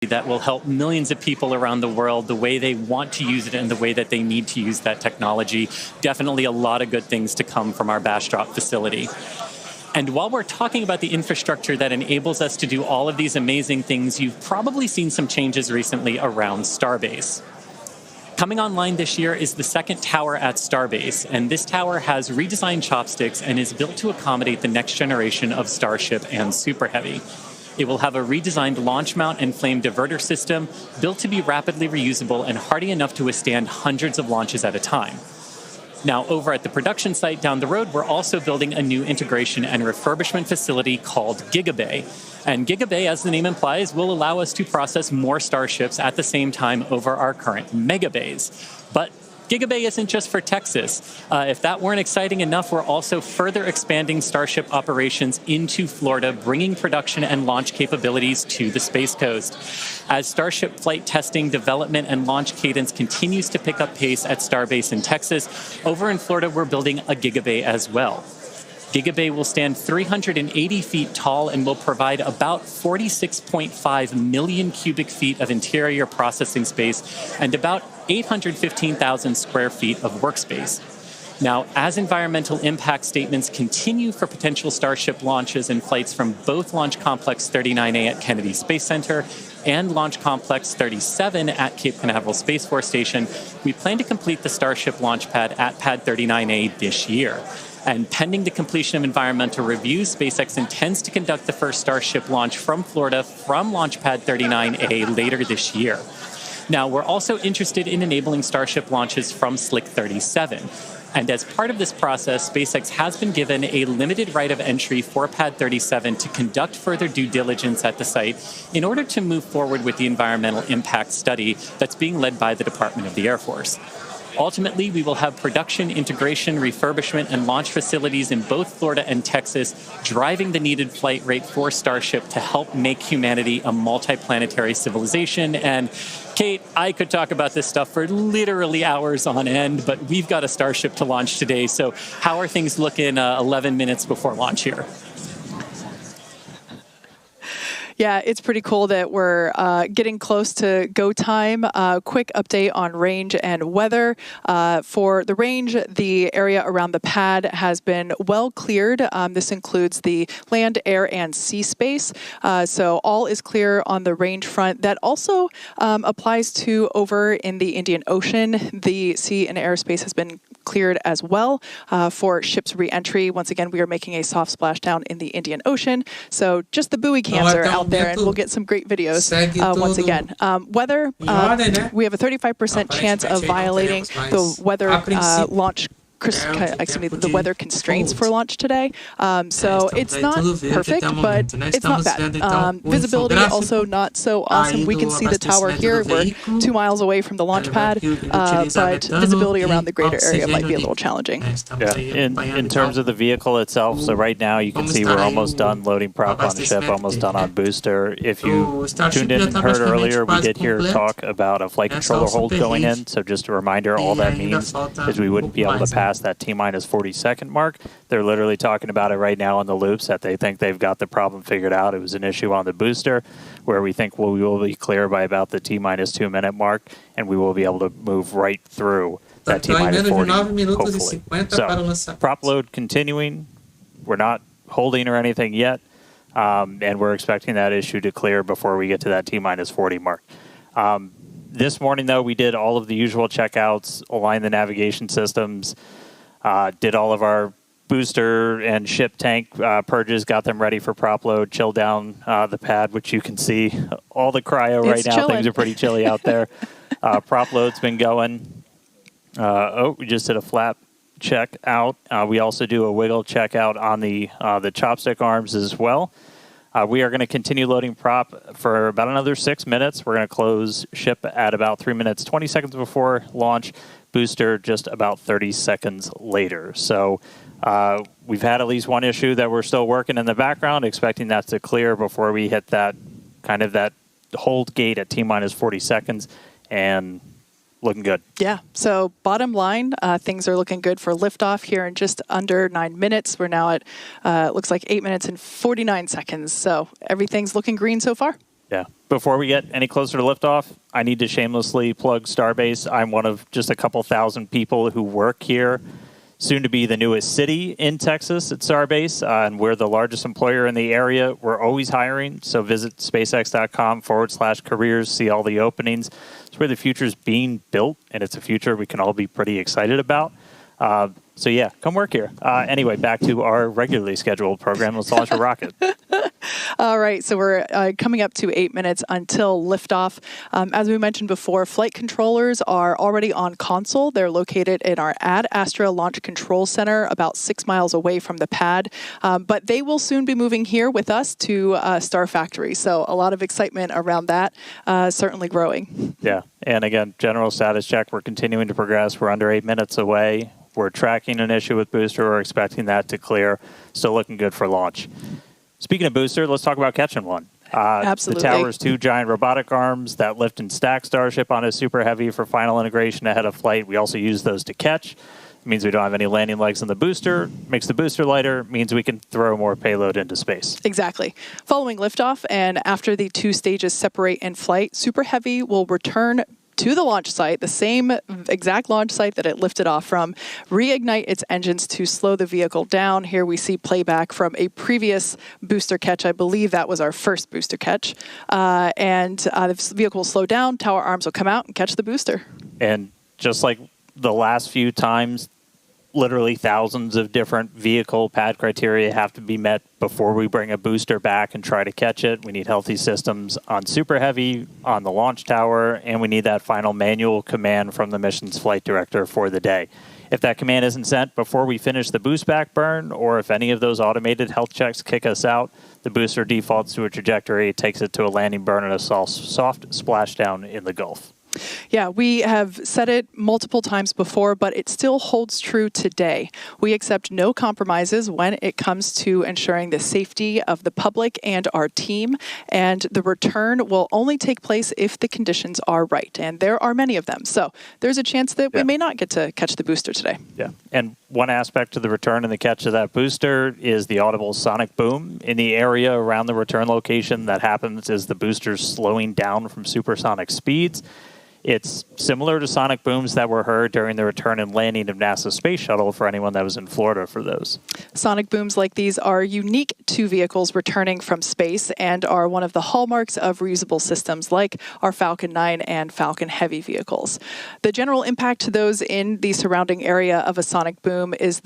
That will help millions of people around the world the way they want to use it and the way that they need to use that technology. Definitely a lot of good things to come from our Bastrop facility. And while we're talking about the infrastructure that enables us to do all of these amazing things, you've probably seen some changes recently around Starbase. Coming online this year is the second tower at Starbase, and this tower has redesigned chopsticks and is built to accommodate the next generation of Starship and Super Heavy. It will have a redesigned launch mount and flame diverter system built to be rapidly reusable and hardy enough to withstand hundreds of launches at a time. Now, over at the production site down the road, we're also building a new integration and refurbishment facility called Gigabay. And Gigabay, as the name implies, will allow us to process more Starships at the same time over our current Megabays. But Gigabay isn't just for Texas. If that weren't exciting enough, we're also further expanding Starship operations into Florida, bringing production and launch capabilities to the Space Coast. As Starship flight testing, development, and launch cadence continues to pick up pace at Starbase in Texas, over in Florida, we're building a Gigabay as well. Gigabay will stand 380 feet tall and will provide about 46.5 million cubic feet of interior processing space and about 815,000 square feet of workspace. Now, as environmental impact statements continue for potential Starship launches and flights from both Launch Complex 39A at Kennedy Space Center and Launch Complex 37 at Cape Canaveral Space Force Station, we plan to complete the Starship launch pad at Pad 39A this year. And pending the completion of environmental reviews, SpaceX intends to conduct the first Starship launch from Florida from Launchpad 39A later this year. Now, we're also interested in enabling Starship launches from Slick 37. And as part of this process, SpaceX has been given a limited right of entry for Pad 37 to conduct further due diligence at the site in order to move forward with the environmental impact study that's being led by the Department of the Air Force. Ultimately, we will have production, integration, refurbishment, and launch facilities in both Florida and Texas, driving the needed flight rate for Starship to help make humanity a multiplanetary civilization. And Kate, I could talk about this stuff for literally hours on end, but we've got a Starship to launch today. So how are things looking 11 minutes before launch here? Yeah, it's pretty cool that we're getting close to go time. Quick update on range and weather. For the range, the area around the pad has been well cleared. This includes the land, air, and sea space. So all is clear on the range front. That also applies to over in the Indian Ocean. The sea and airspace has been cleared as well for ships re-entry. Once again, we are making a soft splashdown in the Indian Ocean. So just the buoy cams are out there, and we'll get some great videos once again. Weather, we have a 35% chance of violating the weather launch the weather constraints for launch today. So it's not perfect, but it's not bad. Visibility also not so awesome. We can see the tower here. We're 2 miles away from the launch pad, but visibility around the greater area might be a little challenging. Yeah. In terms of the vehicle itself, so right now you can see we're almost done loading prop on the ship, almost done on booster. If you tuned in and heard earlier, we did hear talk about a flight controller hold going in. So just a reminder, all that means is we wouldn't be able to pass that T-minus 40-second mark. They're literally talking about it right now on the loops that they think they've got the problem figured out. It was an issue on the booster where we think we will be clear by about the T-minus 2-minute mark, and we will be able to move right through that T-minus 40, hopefully. So, prop load continuing. We're not holding or anything yet, and we're expecting that issue to clear before we get to that T-minus 40 mark. This morning, though, we did all of the usual checkouts, aligned the navigation systems, did all of our booster and ship tank purges, got them ready for prop load, chilled down the pad, which you can see all the cryo right now. Things are pretty chilly out there. Prop load's been going. We just did a flap check out. We also do a wiggle check out on the chopstick arms as well. We are going to continue loading prop for about another 6 minutes. We're going to close ship at about 3 minutes, 20 seconds before launch. Booster just about 30 seconds later. So we've had at least one issue that we're still working in the background, expecting that to clear before we hit that kind of that hold gate at T-minus 40 seconds, and looking good. Yeah, so bottom line, things are looking good for liftoff here in just under 9 minutes. We're now at, looks like 8 minutes and 49 seconds. So everything's looking green so far. Yeah. Before we get any closer to liftoff, I need to shamelessly plug Starbase. I'm one of just a couple thousand people who work here. soon to be the newest city in Texas at Starbase, and we're the largest employer in the area. We're always hiring, so visit spacex.com/careers, see all the openings. It's where the future is being built, and it's a future we can all be pretty excited about. So yeah, come work here. Anyway, back to our regularly scheduled program. Let's launch a rocket. All right, so we're coming up to 8 minutes until liftoff. As we mentioned before, flight controllers are already on console. They're located in our Ad Astra Launch Control Center, about 6 miles away from the pad. But they will soon be moving here with us to Star Factory. So a lot of excitement around that, certainly growing. Yeah, and again, general status check. We're continuing to progress. We're under 8 minutes away. We're tracking an issue with booster. We're expecting that to clear. Still looking good for launch. Speaking of booster, let's talk about catching one. Absolutely. The tower's 2 giant robotic arms that lift and stack Starship on a Super Heavy for final integration ahead of flight. We also use those to catch. It means we don't have any landing legs in the booster. Makes the booster lighter. Means we can throw more payload into space. Exactly. Following liftoff and after the 2 stages separate in flight, Super Heavy will return to the launch site, the same exact launch site that it lifted off from, reignite its engines to slow the vehicle down. Here we see playback from a previous booster catch. I believe that was our first booster catch. The vehicle will slow down, tower arms will come out and catch the booster. And just like the last few times, literally thousands of different vehicle pad criteria have to be met before we bring a booster back and try to catch it. We need healthy systems on Super Heavy, on the launch tower, and we need that final manual command from the mission's flight director for the day. If that command isn't sent before we finish the boost back burn, or if any of those automated health checks kick us out, the booster defaults to a trajectory, takes it to a landing burn and a soft splashdown in the Gulf. Yeah, we have said it multiple times before, but it still holds true today. We accept no compromises when it comes to ensuring the safety of the public and our team, and the return will only take place if the conditions are right, and there are many of them. So there's a chance that we may not get to catch the booster today. Yeah, and one aspect of the return and the catch of that booster is the audible sonic boom in the area around the return location that happens as the booster's slowing down from supersonic speeds. It's similar to sonic booms that were heard during the return and landing of NASA's space shuttle for anyone that was in Florida for those. Sonic booms like these are unique to vehicles returning from space and are one of the hallmarks of reusable systems like our Falcon 9 and Falcon Heavy vehicles. The general impact to those in the surrounding area of a sonic boom is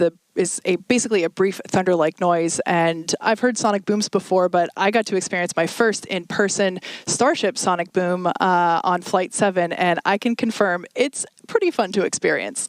basically a brief thunder-like noise. And I've heard sonic booms before, but I got to experience my first in-person Starship sonic boom on Flight 7, and I can confirm it's pretty fun to experience.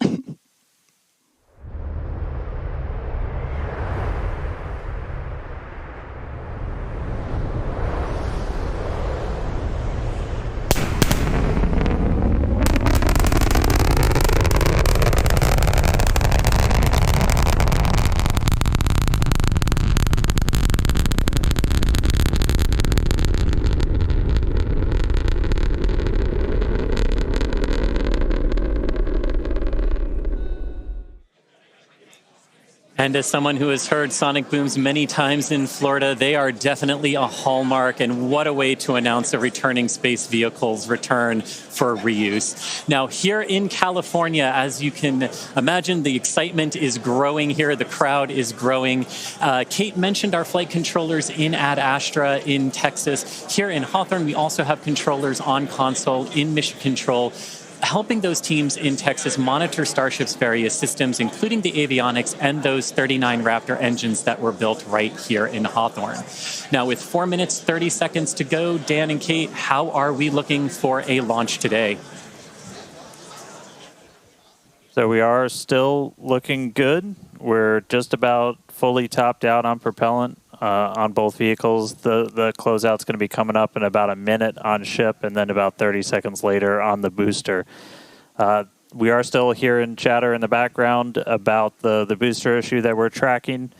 And as someone who has heard sonic booms many times in Florida, they are definitely a hallmark, and what a way to announce a returning space vehicle's return for reuse. Now, here in California, as you can imagine, the excitement is growing here. The crowd is growing. Kate mentioned our flight controllers in Ad Astra in Texas. Here in Hawthorne, we also have controllers on console in Mission Control, helping those teams in Texas monitor Starship's various systems, including the avionics and those 39 Raptor engines that were built right here in Hawthorne. Now, with 4 minutes, 30 seconds to go, Dan and Kate, how are we looking for a launch today? So we are still looking good. We're just about fully topped out on propellant on both vehicles. The closeout's going to be coming up in about a minute on ship, and then about 30 seconds later on the booster. We are still hearing chatter in the background about the booster issue that we're tracking.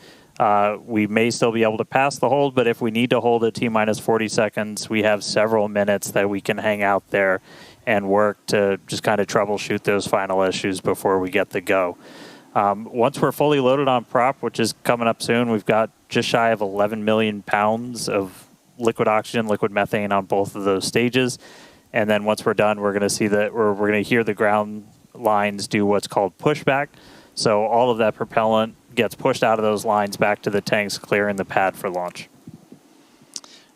We may still be able to pass the hold, but if we need to hold at T-minus 40 seconds, we have several minutes that we can hang out there and work to just kind of troubleshoot those final issues before we get the go. Once we're fully loaded on prop, which is coming up soon, we've got just shy of 11 million pounds of liquid oxygen, liquid methane on both of those stages. And then once we're done, we're going to see that we're going to hear the ground lines do what's called pushback. So all of that propellant gets pushed out of those lines back to the tanks, clearing the pad for launch.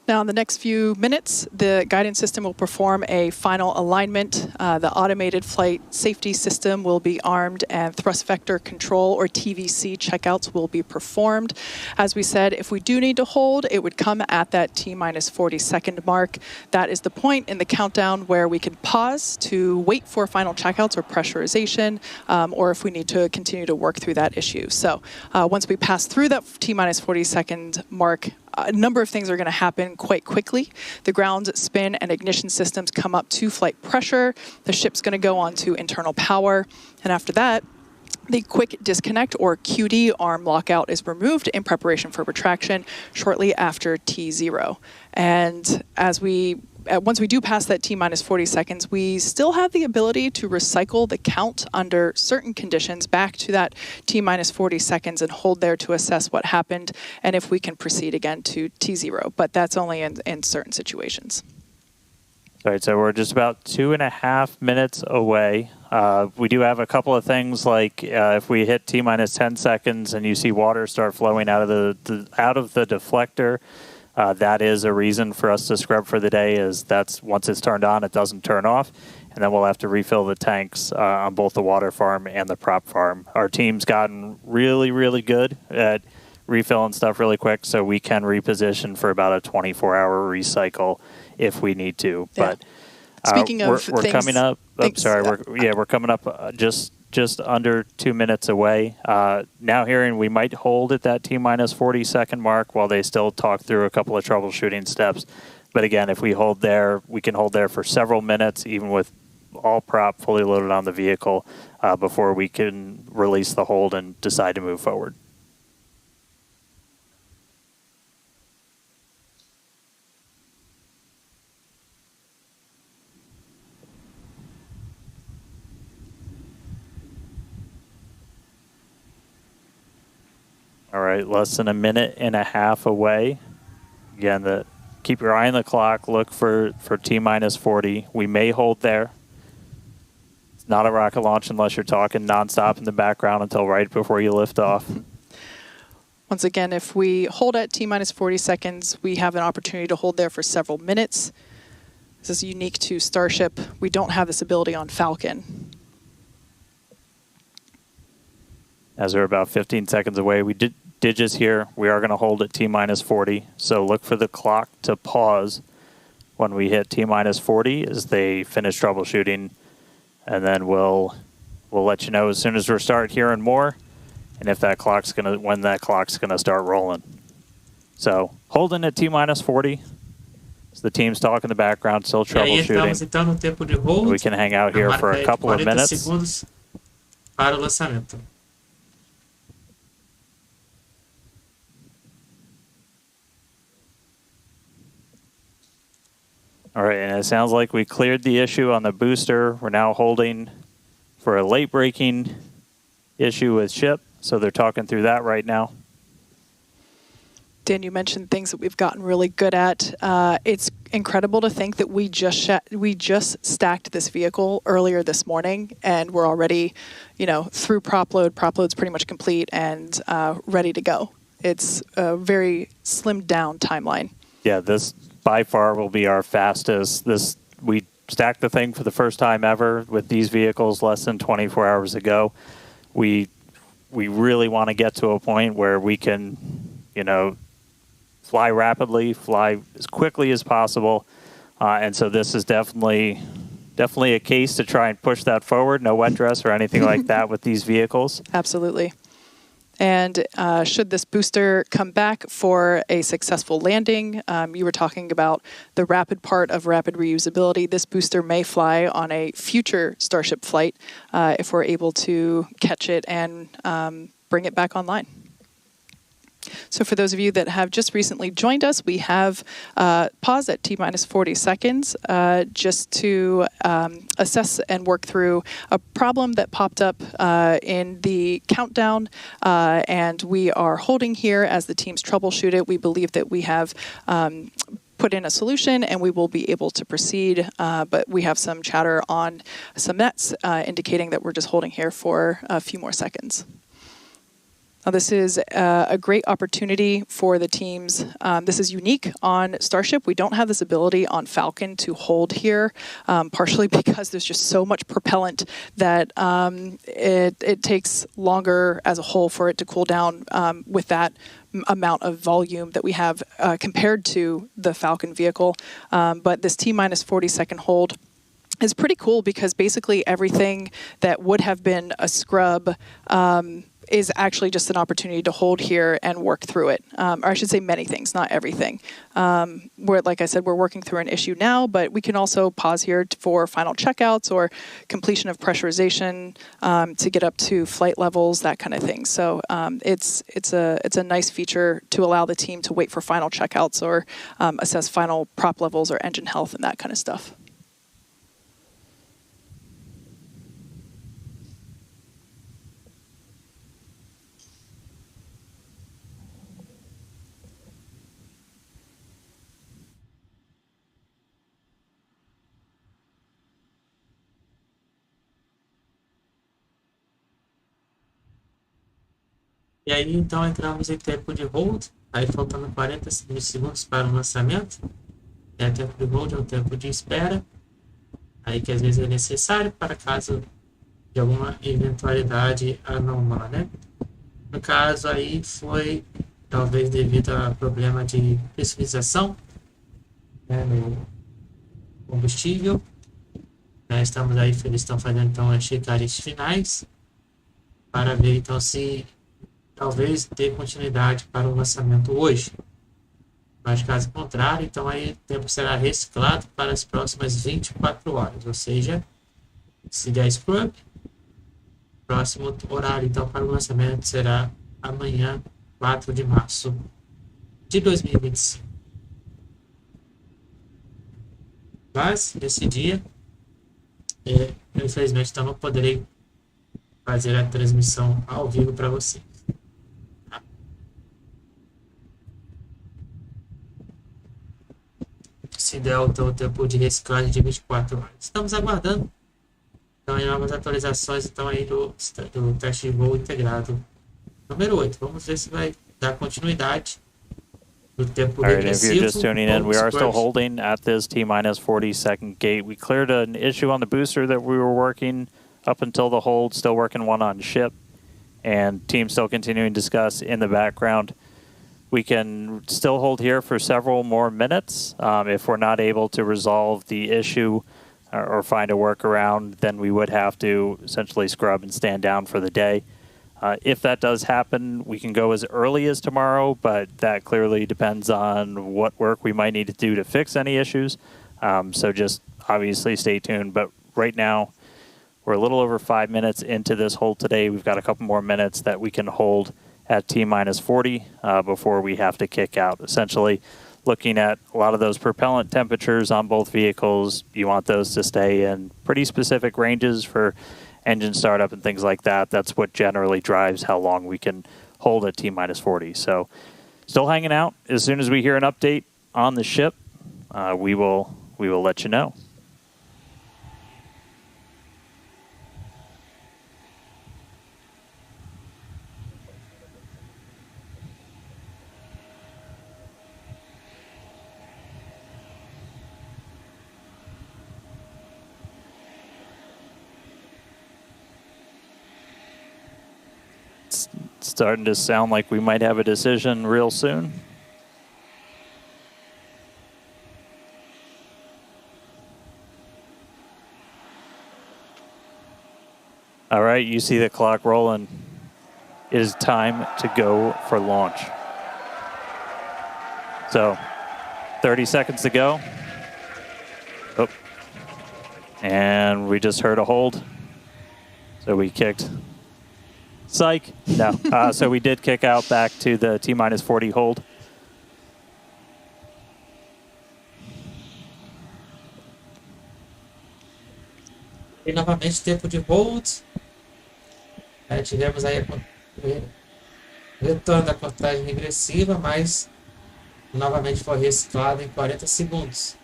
Now, in the next few minutes, the guidance system will perform a final alignment. The automated flight safety system will be armed, and thrust vector control, or TVC, checkouts will be performed. As we said, if we do need to hold, it would come at that T-minus 40-second mark. That is the point in the countdown where we can pause to wait for final checkouts or pressurization, or if we need to continue to work through that issue. So once we pass through that T-minus 40-second mark, a number of things are going to happen quite quickly. The ground spin and ignition systems come up to flight pressure. The ship's going to go on to internal power. And after that, the quick disconnect, or QD, arm lockout is removed in preparation for retraction shortly after T0. And once we do pass that T-minus 40 seconds, we still have the ability to recycle the count under certain conditions back to that T-minus 40 seconds and hold there to assess what happened and if we can proceed again to T0. But that's only in certain situations. All right, so we're just about 2.5 minutes away. We do have a couple of things, like if we hit T-minus 10 seconds and you see water start flowing out of the deflector, that is a reason for us to scrub for the day, is that's once it's turned on, it doesn't turn off. And then we'll have to refill the tanks on both the water farm and the prop farm. Our team's gotten really, really good at refilling stuff really quick, so we can reposition for about a 24-hour recycle if we need to. Yeah. But speaking of we're things, coming up. things, We're coming up just under 2 minutes away. Now hearing we might hold at that T-minus 40-second mark while they still talk through a couple of troubleshooting steps. But again, if we hold there, we can hold there for several minutes, even with all prop fully loaded on the vehicle, before we can release the hold and decide to move forward. All right, less than 1.5 minutes away. Again, keep your eye on the clock. Look for T-minus 40. We may hold there. It's not a rocket launch unless you're talking nonstop in the background until right before you lift off. Once again, if we hold at T-minus 40 seconds, we have an opportunity to hold there for several minutes. This is unique to Starship. We don't have this ability on Falcon. As we're about 15 seconds away, we did just here. We are going to hold at T-minus 40. So look for the clock to pause when we hit T-minus 40 as they finish troubleshooting. And then we'll let you know as soon as we start hearing more, and if that clock's when that clock's gonna start rolling. So holding at T-minus 40. So the team's talking in the background, still troubleshooting. Então no tempo de hold, we can hang out here for a couple of 40 minutes. segundos para o lançamento. All right, and it sounds like we cleared the issue on the booster. We're now holding for a late braking issue with ship, so they're talking through that right now. Dan, you mentioned things that we've gotten really good at. It's incredible to think that we just stacked this vehicle earlier this morning, and we're already, through prop load. Prop load's pretty much complete and ready to go. It's a very slimmed down timeline. Yeah, this by far will be our fastest. We stacked the thing for the first time ever with these vehicles less than 24 hours ago. We really want to get to a point where we can, fly rapidly, fly as quickly as possible. And so this is definitely a case to try and push that forward. No wet dress or anything like that with these vehicles. Absolutely. And should this booster come back for a successful landing, you were talking about the rapid part of rapid reusability. This booster may fly on a future Starship flight if we're able to catch it and bring it back online. So for those of you that have just recently joined us, we have paused at T-minus 40 seconds just to assess and work through a problem that popped up in the countdown, and we are holding here as the teams troubleshoot it. We believe that we have put in a solution and we will be able to proceed. But we have some chatter on some nets indicating that we're just holding here for a few more seconds. Now, this is a great opportunity for the teams. This is unique on Starship. We don't have this ability on Falcon to hold here, partially because there's just so much propellant that it takes longer as a whole for it to cool down with that amount of volume that we have compared to the Falcon vehicle. But this T-minus 40-second hold is pretty cool because basically everything that would have been a scrub is actually just an opportunity to hold here and work through it. Or I should say many things, not everything. Like I said, we're working through an issue now, but we can also pause here for final checkouts or completion of pressurization to get up to flight levels, that kind of thing. So it's a nice feature to allow the team to wait for final checkouts or assess final prop levels or engine health and that kind of stuff. E aí, então, entramos em tempo de hold, aí faltando 40 segundos para o lançamento. Tempo de hold é um tempo de espera, aí que às vezes é necessário para caso de alguma eventualidade anômala, né? No caso aí foi talvez devido a problema de pressurização, né, no combustível. Estamos aí, eles estão fazendo então as checagens finais para ver então se talvez dê continuidade para o lançamento hoje. Mas caso contrário, então aí o tempo será reciclado para as próximas 24 horas. Ou seja, se der scrub, próximo horário então para o lançamento será amanhã, 4 de março de 2025. Mas nesse dia, eu infelizmente então não poderei fazer a transmissão ao vivo para vocês. Se der então, o tempo de reciclagem de 24 horas. Estamos aguardando então, aí, novas atualizações então, aí do teste de voo integrado número 8. Vamos ver se vai dar continuidade do tempo All right, if you're regressivo. just tuning in, we are still holding at this T-minus 40-second gate. We cleared an issue on the booster that we were working up until the hold, still working one on ship, and team still continuing to discuss in the background. We can still hold here for several more minutes. If we're not able to resolve the issue or find a workaround, then we would have to essentially scrub and stand down for the day. If that does happen, we can go as early as tomorrow, but that clearly depends on what work we might need to do to fix any issues. So just obviously stay tuned. But right now, we're a little over 5 minutes into this hold today. We've got a couple more minutes that we can hold at T-minus 40 before we have to kick out. Essentially, looking at a lot of those propellant temperatures on both vehicles, you want those to stay in pretty specific ranges for engine startup and things like that. That's what generally drives how long we can hold at T-minus 40. So still hanging out. As soon as we hear an update on the ship, we will let you know. Starting to sound like we might have a decision real soon. All right, you see the clock rolling. It is time to go for launch. So, 30 seconds to go. Oh. And we just heard a hold. So we kicked. Psych. No. So we did kick out back to the T-minus 40 hold. E novamente tempo de hold. Tivemos aí retorno da contagem regressiva, mas Novamente foi reciclado em 40 segundos.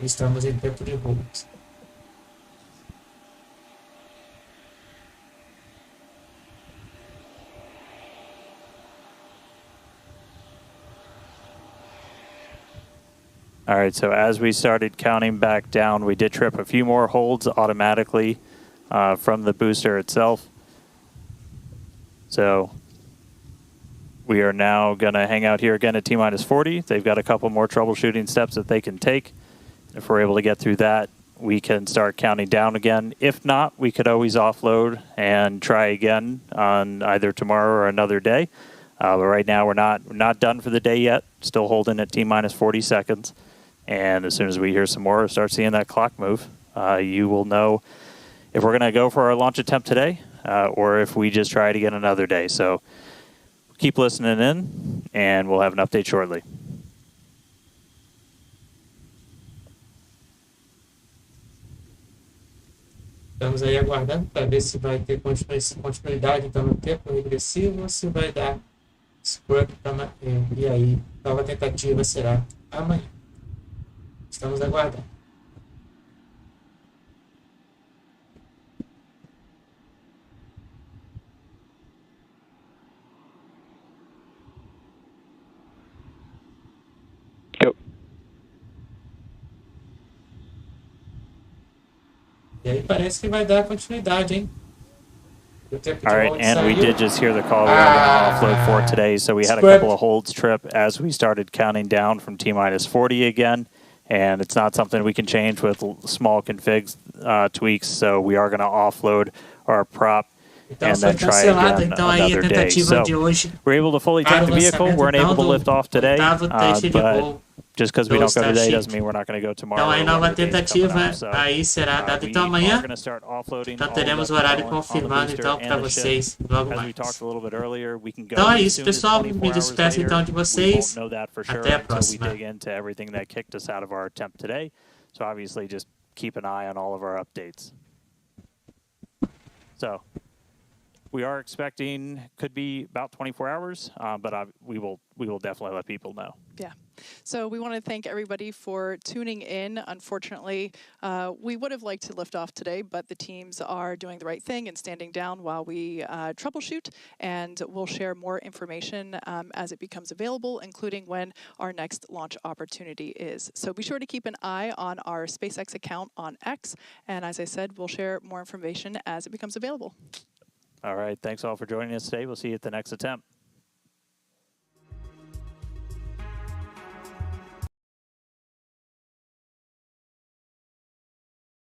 Estamos em tempo de voo. All right, so as we started counting back down, we did trip a few more holds automatically from the booster itself. So we are now going to hang out here again at T-minus 40. They've got a couple more troubleshooting steps that they can take. If we're able to get through that, we can start counting down again. If not, we could always offload and try again on either tomorrow or another day. But right now, we're not done for the day yet. Still holding at T-minus 40 seconds. And as soon as we hear some more or start seeing that clock move, you will know if we're going to go for our launch attempt today or if we just try it again another day. So keep listening in, and we'll have an update shortly. Estamos aí aguardando para ver se vai ter continuidade então, no tempo regressivo ou se vai dar scrub. E aí, nova tentativa será amanhã. Estamos aguardando. Yep. E aí parece que vai dar continuidade, hein? All right, and we did just hear the call we are going to offload for today. So we had a couple of holds trip as we started counting down from T-minus 40 again. And it's not something we can change with small config tweaks. So we are going to offload our prop and then try again another day. So we're able to fully take the vehicle. We're unable to lift off today, but just because we don't go today doesn't mean we're not going to go tomorrow. Então aí nova tentativa aí será dada então amanhã. Então teremos o horário confirmado então para vocês logo mais. Então é isso, pessoal. Me despeço então de vocês. Até a próxima. So obviously just keep an eye on all of our updates. So we are expecting could be about 24 hours, but we will definitely let people know. Yeah. So we want to thank everybody for tuning in. Unfortunately, we would have liked to lift off today, but the teams are doing the right thing and standing down while we troubleshoot, and we'll share more information as it becomes available, including when our next launch opportunity is. So be sure to keep an eye on our SpaceX account on X, and as I said, we'll share more information as it becomes available. All right. Thanks all for joining us today. We'll see you at the next attempt.